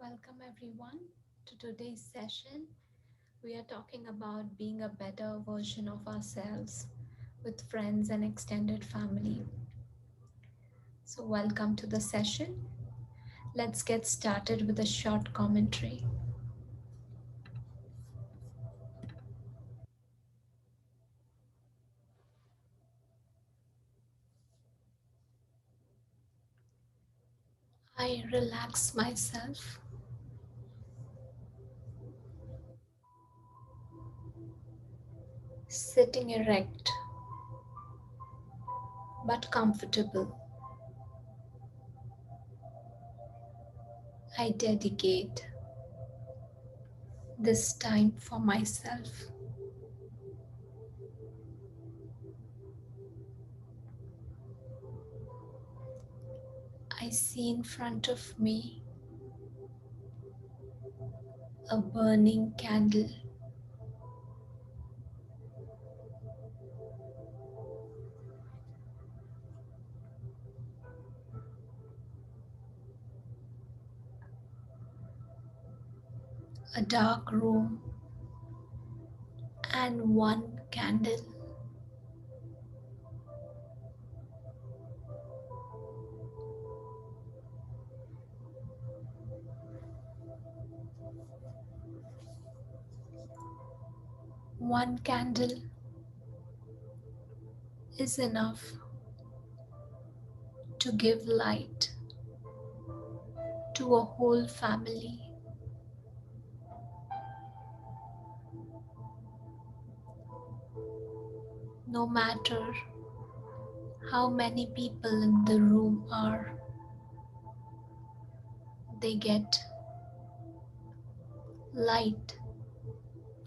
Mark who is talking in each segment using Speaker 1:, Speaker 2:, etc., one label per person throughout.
Speaker 1: Welcome everyone to today's session. We are talking about being a better version of ourselves with friends and extended family. So, welcome to the session. Let's get started with a short commentary. I relax myself, sitting erect but comfortable. I dedicate this time for myself. I see in front of me a burning candle. A dark room and one candle. One candle is enough to give light to a whole family. No matter how many people in the room are, they get light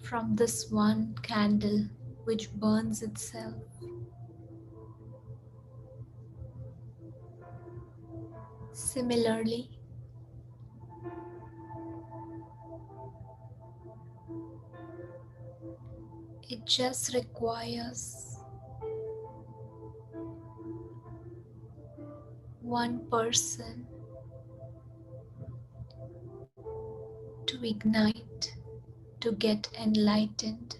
Speaker 1: from this one candle which burns itself. Similarly, it just requires one person to ignite, to get enlightened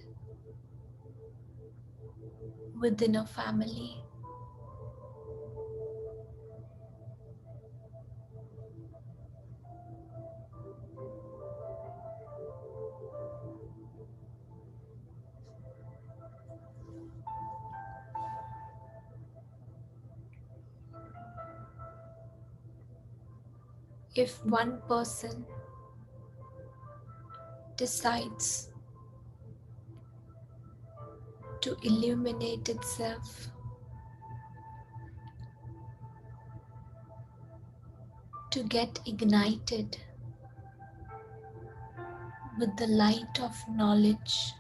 Speaker 1: within a family. If one person decides to illuminate itself, to get ignited with the light of knowledge,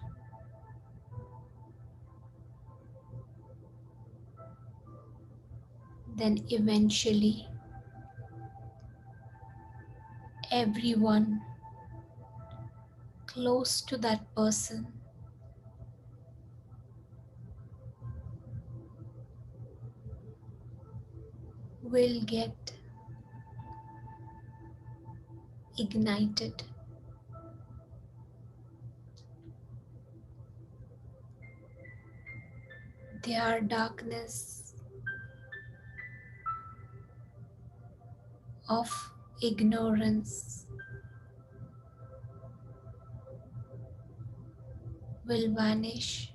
Speaker 1: then eventually everyone close to that person will get ignited. Their darkness of ignorance will vanish.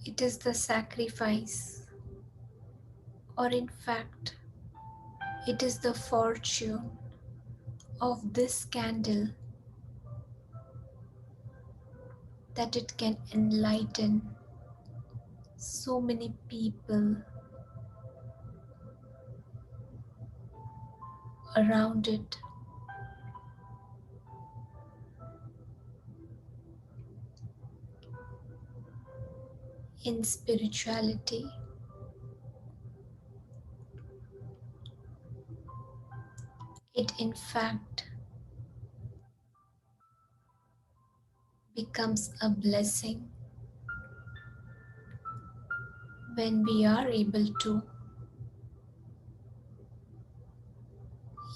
Speaker 1: It is the sacrifice, or in fact, it is the fortune of this candle that it can enlighten so many people around it. In spirituality, it in fact becomes a blessing when we are able to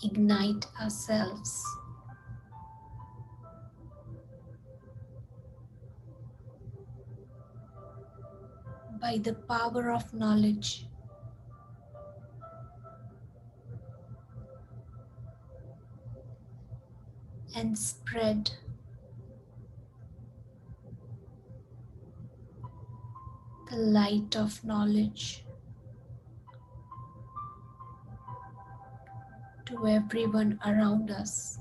Speaker 1: ignite ourselves by the power of knowledge and spread the light of knowledge to everyone around us.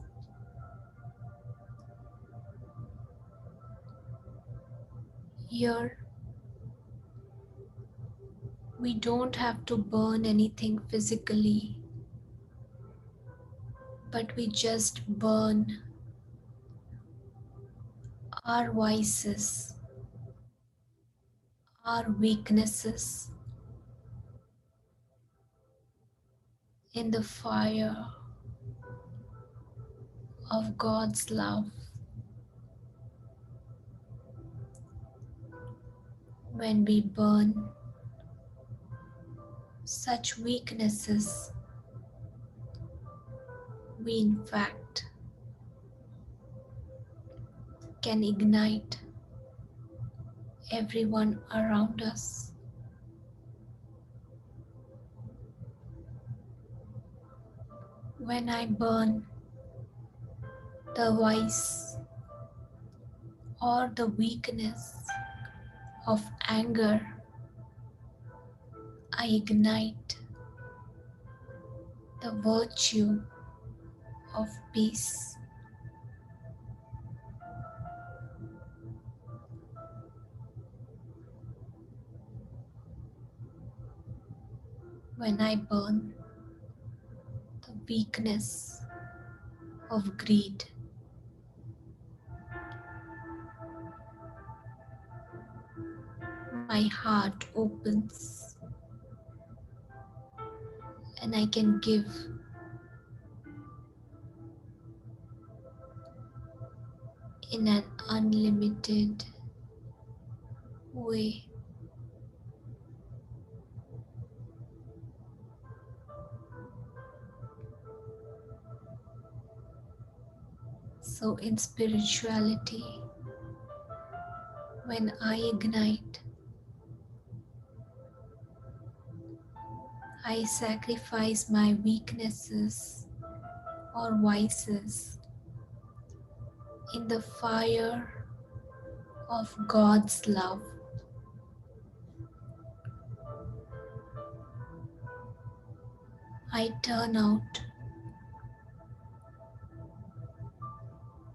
Speaker 1: Here, we don't have to burn anything physically, but we just burn our vices, our weaknesses in the fire of God's love. When we burn such weaknesses, we in fact can ignite everyone around us. When I burn the vice or the weakness of anger, I ignite the virtue of peace. When I burn the weakness of greed, my heart opens and I can give in an unlimited way. So in spirituality, when I ignite, I sacrifice my weaknesses or vices in the fire of God's love. I turn out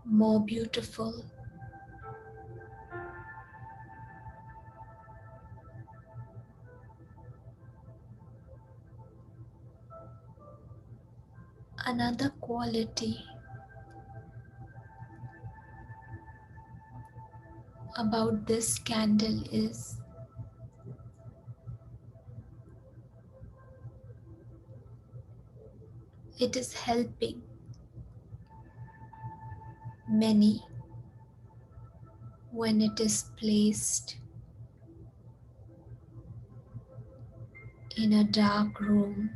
Speaker 1: more beautiful, another quality about this candle is it is helping many when it is placed in a dark room.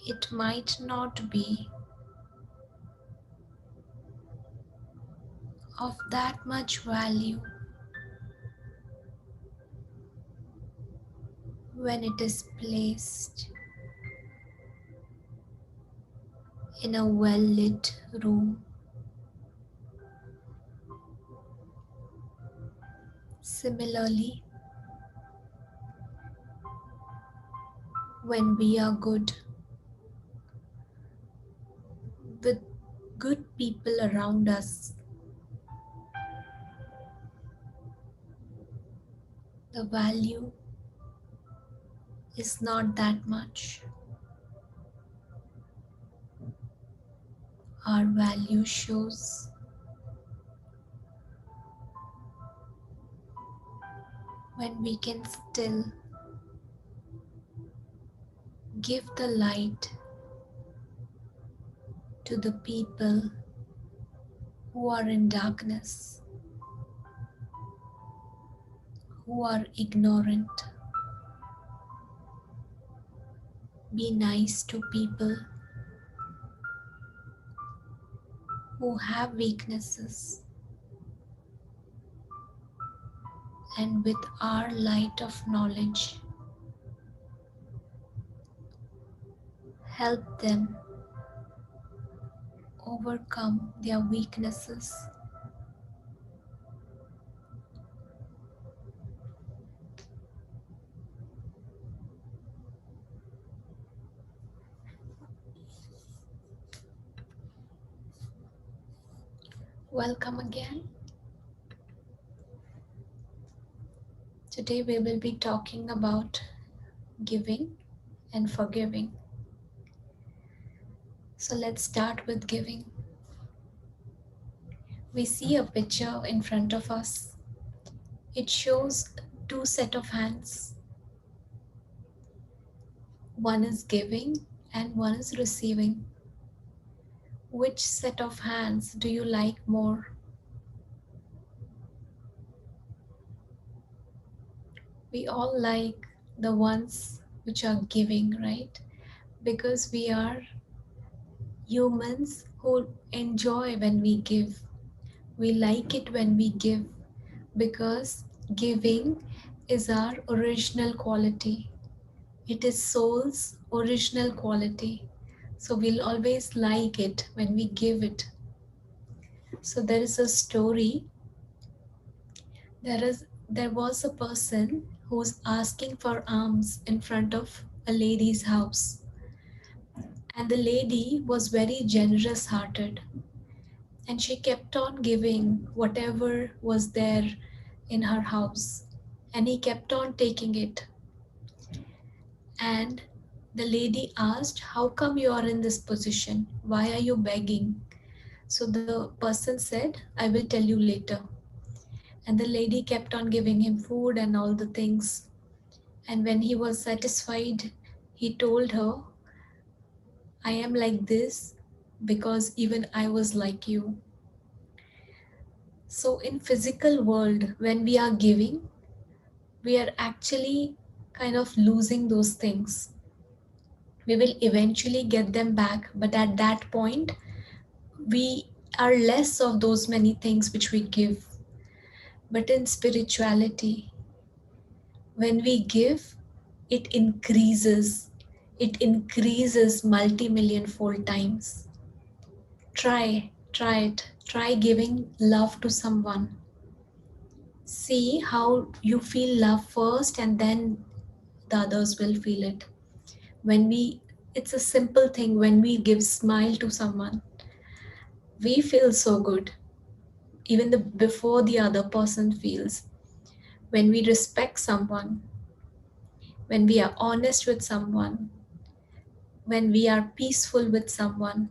Speaker 1: It might not be of that much value when it is placed in a well-lit room. Similarly, when we are good with good people around us, the value is not that much. our value shows, when we can still give the light to the people who are in darkness, who are ignorant. Be nice to people who have weaknesses, and with our light of knowledge, help them overcome their weaknesses. Welcome again. Today we will be talking about giving and forgiving. So let's start with giving. We see a picture in front of us. It shows two set of hands. One is giving and one is receiving. Which set of hands do you like more? We all like the ones which are giving, right? Because we are humans who enjoy when we give. We like it when we give because giving is our original quality. It is soul's original quality. So we'll always like it when we give it. So there is a story. There is there was a person who was asking for alms in front of a lady's house. And the lady was very generous hearted. And she kept on giving whatever was there in her house. And he kept on taking it. And the lady asked, "How come you are in this position? Why are you begging?" So the person said, "I will tell you later." And the lady kept on giving him food and all the things. And when he was satisfied, he told her, "I am like this because even I was like you." So in physical world, when we are giving, we are actually kind of losing those things. We will eventually get them back, but at that point, we are less of those many things which we give. But in spirituality, when we give, it increases. It increases multi-million fold times. Try it. Try giving love to someone. See how you feel love first, and then the others will feel it. When we, it's a simple thing. When we give smile to someone, we feel so good. Even before the other person feels. When we respect someone, when we are honest with someone, when we are peaceful with someone,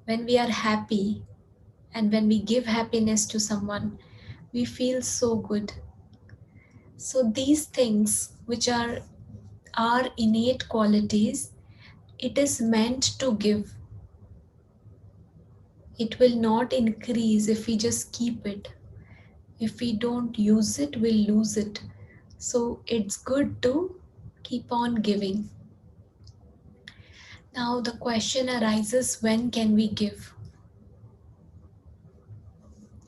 Speaker 1: when we are happy, and when we give happiness to someone, we feel so good. So these things, which are our innate qualities, it is meant to give. It will not increase if we just keep it. If we don't use it, we'll lose it. So it's good to keep on giving. Now the question arises, when can we give?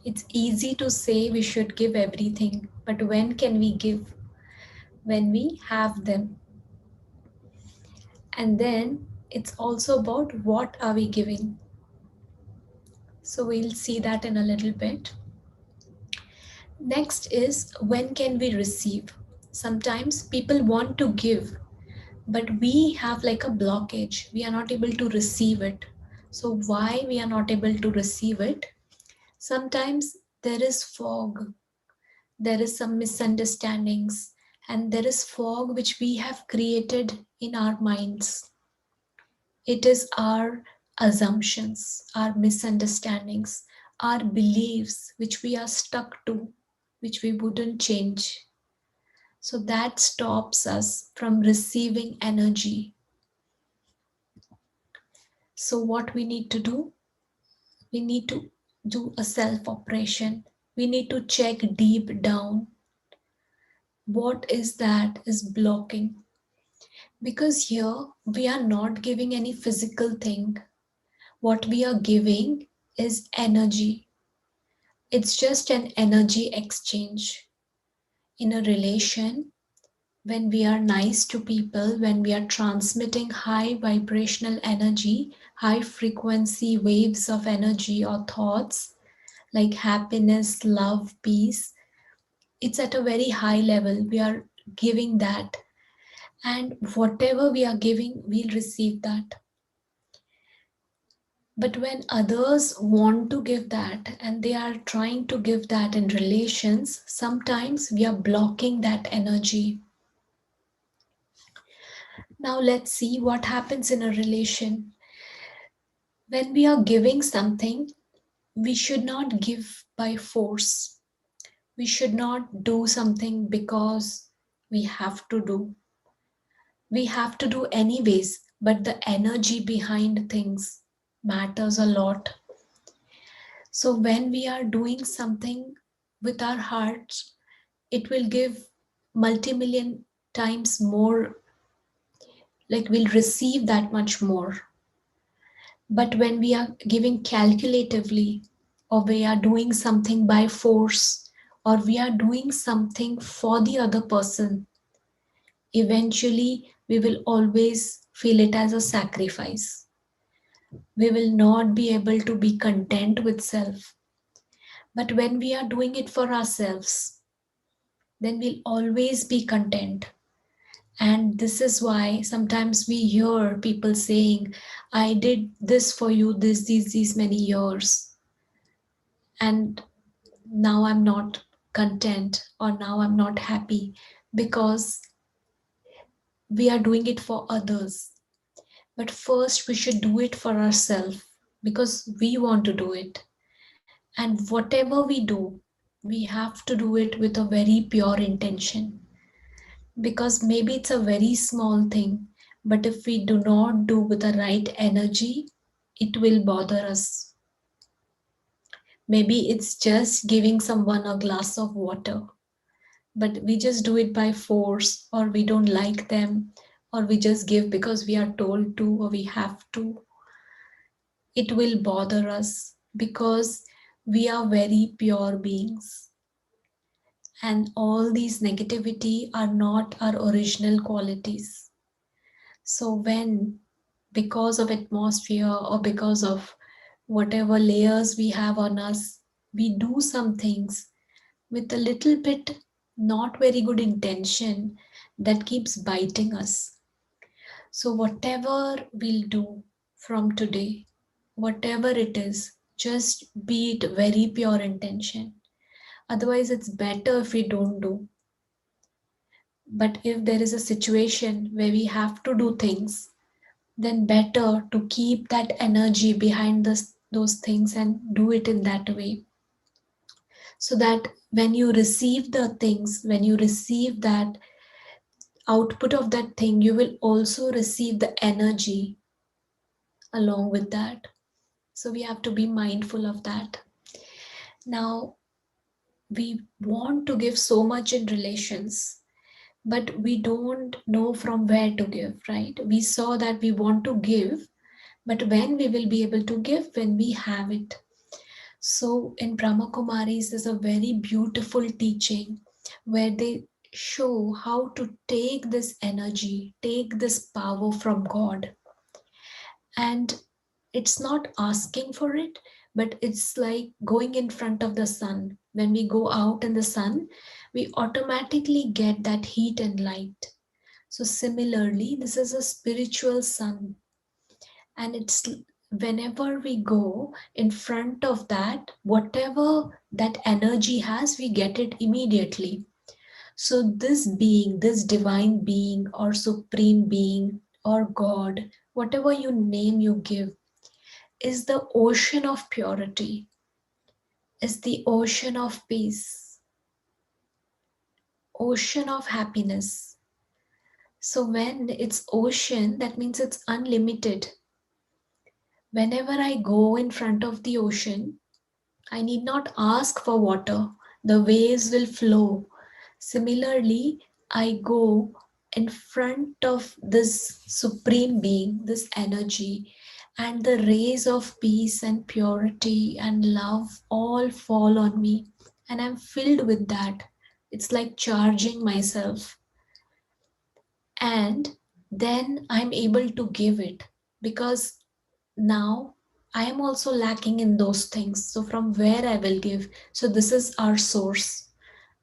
Speaker 1: It's easy to say we should give everything, but when can we give? When we have them. And then it's also about what are we giving. So we'll see that in a little bit. Next is, when can we receive? Sometimes people want to give, but we have like a blockage. We are not able to receive it. So why we are not able to receive it? Sometimes there is fog, there is some misunderstandings, and there is fog which we have created in our minds. It is our assumptions, our misunderstandings, our beliefs which we are stuck to, which we wouldn't change. So that stops us from receiving energy. So, what we need to do? We need to do a self operation. We need to check deep down what is that is blocking. Because here we are not giving any physical thing. What we are giving is energy. It's just an energy exchange. In a relation, when we are nice to people, when we are transmitting high vibrational energy, high frequency waves of energy or thoughts like happiness, love, peace, it's at a very high level. We are giving that, and whatever we are giving, we'll receive that. But when others want to give that and they are trying to give that in relations, sometimes we are blocking that energy. Now, let's see what happens in a relation. When we are giving something, we should not give by force. We should not do something because we have to do. We have to do anyways, but the energy behind things matters a lot. So when we are doing something with our hearts, it will give multi-million times more, like we'll receive that much more. But when we are giving calculatively, or we are doing something by force, or we are doing something for the other person, eventually we will always feel it as a sacrifice. We will not be able to be content with self. But when we are doing it for ourselves, then we'll always be content. And this is why sometimes we hear people saying, I did this for you these many years, and now I'm not content, or now I'm not happy, because we are doing it for others. But first we should do it for ourselves, because we want to do it. And whatever we do, we have to do it with a very pure intention. Because maybe it's a very small thing, but if we do not do with the right energy, it will bother us. Maybe it's just giving someone a glass of water, but we just do it by force, or we don't like them, or we just give because we are told to, or we have to. It will bother us because we are very pure beings, and all these negativity are not our original qualities. So when, because of atmosphere or because of whatever layers we have on us, we do some things with a little bit not very good intention, that keeps biting us. So whatever we'll do from today, whatever it is, just be it very pure intention. Otherwise, it's better if we don't do. But if there is a situation where we have to do things, then better to keep that energy behind those things and do it in that way. So that when you receive the things, when you receive that output of that thing, you will also receive the energy along with that. So we have to be mindful of that. Now, we want to give so much in relations, but we don't know from where to give, right? We saw that we want to give, but when we will be able to give, when we have it. So in Brahma Kumaris, there's a very beautiful teaching where they show how to take this energy, take this power from God. And it's not asking for it, but it's like going in front of the sun. When we go out in the sun, we automatically get that heat and light. So similarly, this is a spiritual sun, and it's whenever we go in front of that, whatever that energy has, we get it immediately. So this being, this divine being or supreme being or God, whatever you name, you give, is the ocean of purity, is the ocean of peace, ocean of happiness. So when it's ocean, that means it's unlimited. Whenever I go in front of the ocean, I need not ask for water. The waves will flow. Similarly, I go in front of this supreme being, this energy, and the rays of peace and purity and love all fall on me, and I'm filled with that. It's like charging myself, and then I'm able to give it, because now I am also lacking in those things. So, from where I will give? So, this is our source.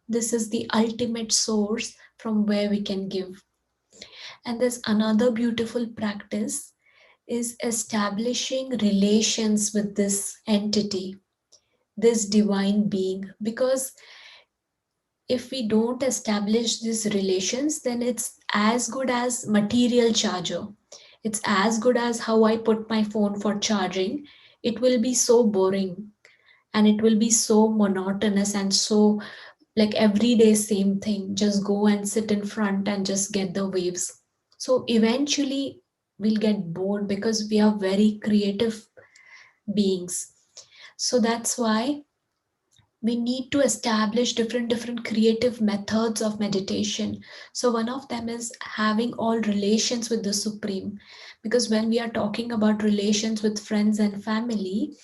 Speaker 1: This is the ultimate source from where we can give. And there's another beautiful practice is establishing relations with this entity, this divine being. Because if we don't establish these relations, then it's as good as material charger. It's as good as how I put my phone for charging. It will be so boring, and it will be so monotonous and so like everyday same thing. Just go and sit in front and just get the waves. So eventually we'll get bored, because we are very creative beings. So that's why we need to establish different creative methods of meditation. So one of them is having all relations with the supreme, because when we are talking about relations with friends and family,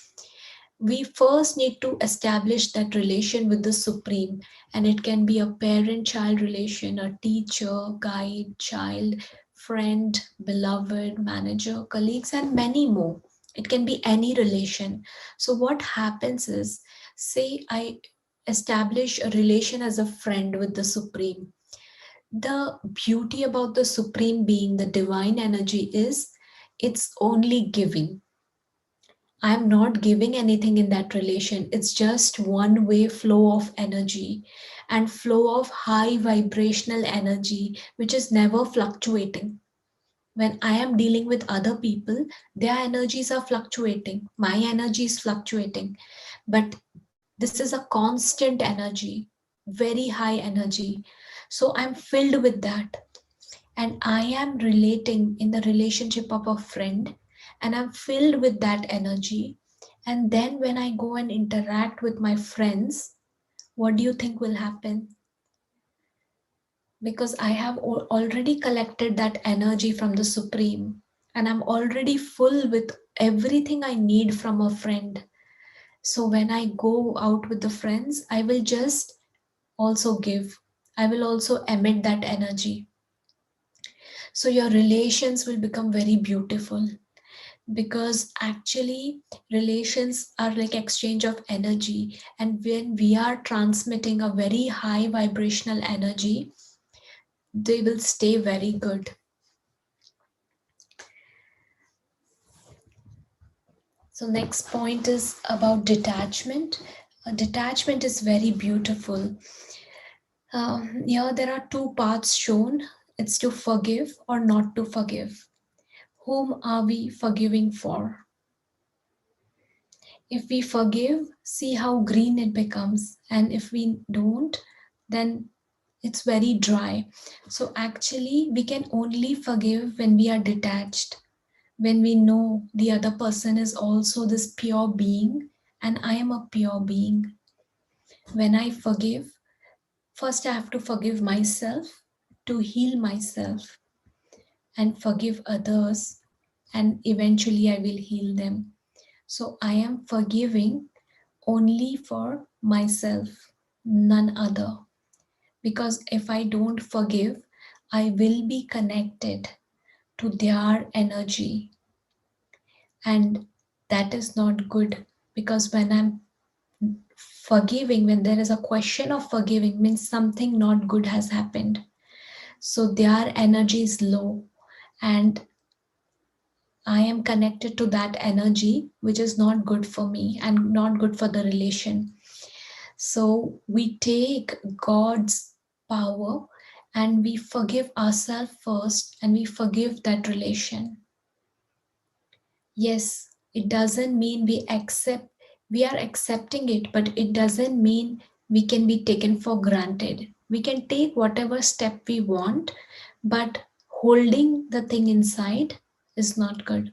Speaker 1: we first need to establish that relation with the supreme. And it can be a parent child relation, a teacher, guide, child, friend, beloved, manager, colleagues, and many more. It can be any relation. So what happens is, say I establish a relation as a friend with the supreme. The beauty about the supreme being, the divine energy, is it's only giving. I'm not giving anything in that relation. It's just one way flow of energy, and flow of high vibrational energy, which is never fluctuating. When I am dealing with other people, their energies are fluctuating, my energy is fluctuating. But this is a constant energy, very high energy. So I'm filled with that, and I am relating in the relationship of a friend, and I'm filled with that energy. And then when I go and interact with my friends, what do you think will happen? Because I have already collected that energy from the Supreme, and I'm already full with everything I need from a friend. So when I go out with the friends, I will just also give. I will also emit that energy. So your relations will become very beautiful, because actually relations are like exchange of energy, and when we are transmitting a very high vibrational energy, they will stay very good. So next point is about detachment. Detachment is very beautiful. Here there are two paths shown. It's to forgive or not to forgive. Whom are we forgiving for? If we forgive, see how green it becomes, and if we don't, then it's very dry. So actually we can only forgive when we are detached, when we know the other person is also this pure being, and I am a pure being. When I forgive, first I have to forgive myself, to heal myself, and forgive others, and eventually I will heal them. So I am forgiving only for myself, none other. Because if I don't forgive, I will be connected to their energy, and that is not good. Because when I'm forgiving, when there is a question of forgiving, means something not good has happened. So their energy is low, and I am connected to that energy, which is not good for me and not good for the relation. So we take God's power and we forgive ourselves first, and we forgive that relation. Yes, It doesn't mean we are accepting it, but it doesn't mean we can be taken for granted. We can take whatever step we want, but holding the thing inside is not good.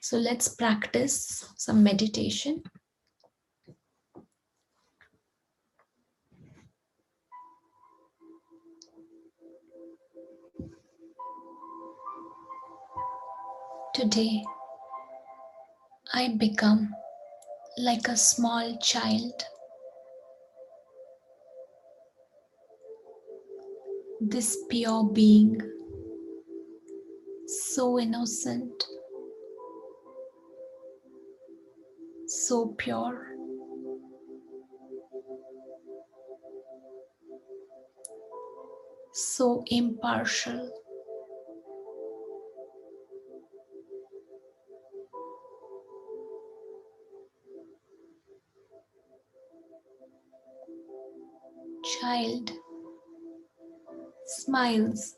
Speaker 1: So let's practice some meditation. Today, I become like a small child, this pure being, so innocent, so pure, so impartial. Child smiles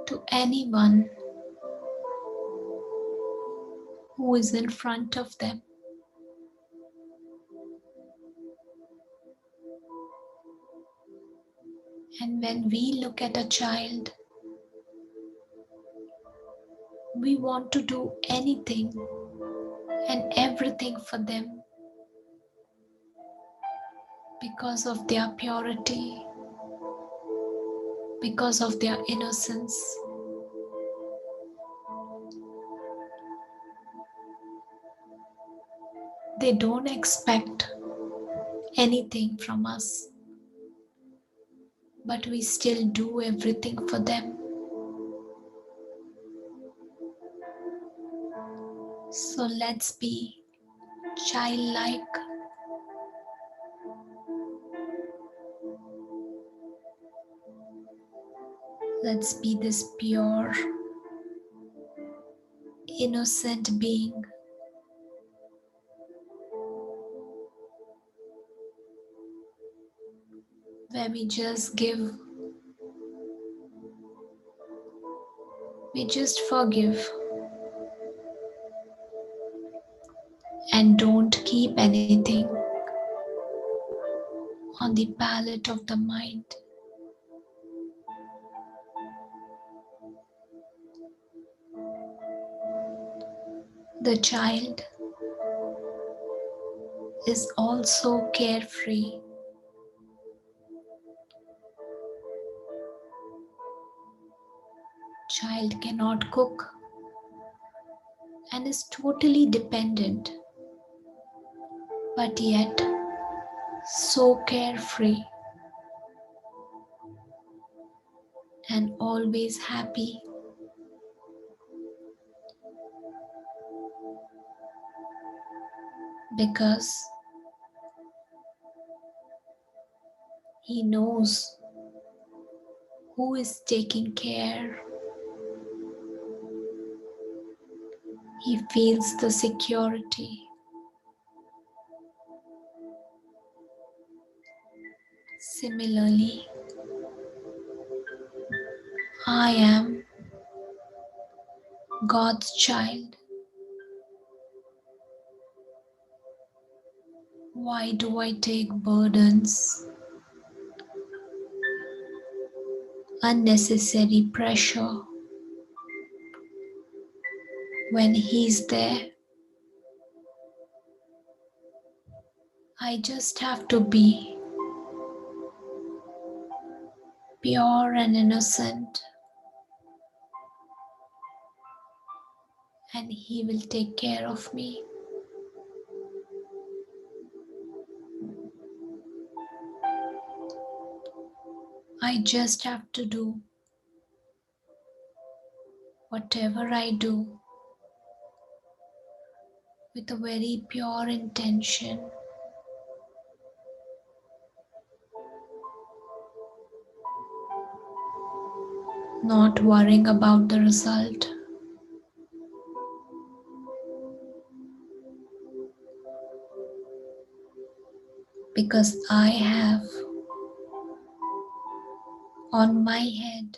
Speaker 1: to anyone who is in front of them. And when we look at a child, we want to do anything and everything for them because of their purity, because of their innocence. They don't expect anything from us, but we still do everything for them. So let's be childlike. Let's be this pure, innocent being. Where we just give, we just forgive, and don't keep anything on the palette of the mind. The child is also carefree. Child cannot cook and is totally dependent, but yet so carefree and always happy. Because he knows who is taking care. He feels the security. Similarly, I am God's child. Why do I take burdens, unnecessary pressure when He's there? I just have to be pure and innocent, and He will take care of me. I just have to do whatever I do with a very pure intention, not worrying about the result. Because I have on my head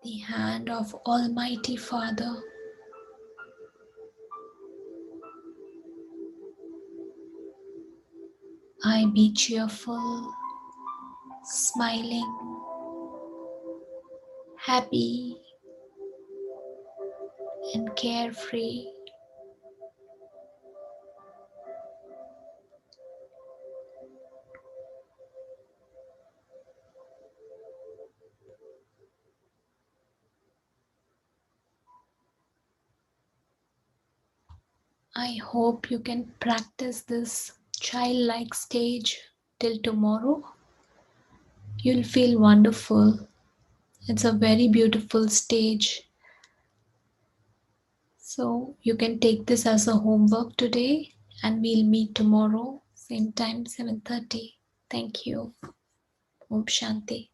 Speaker 1: the hand of Almighty Father. I be cheerful, smiling, happy, and carefree. I hope you can practice this childlike stage till tomorrow. You'll feel wonderful. It's a very beautiful stage. So you can take this as a homework today and we'll meet tomorrow, same time 7:30. Thank you. Om Shanti.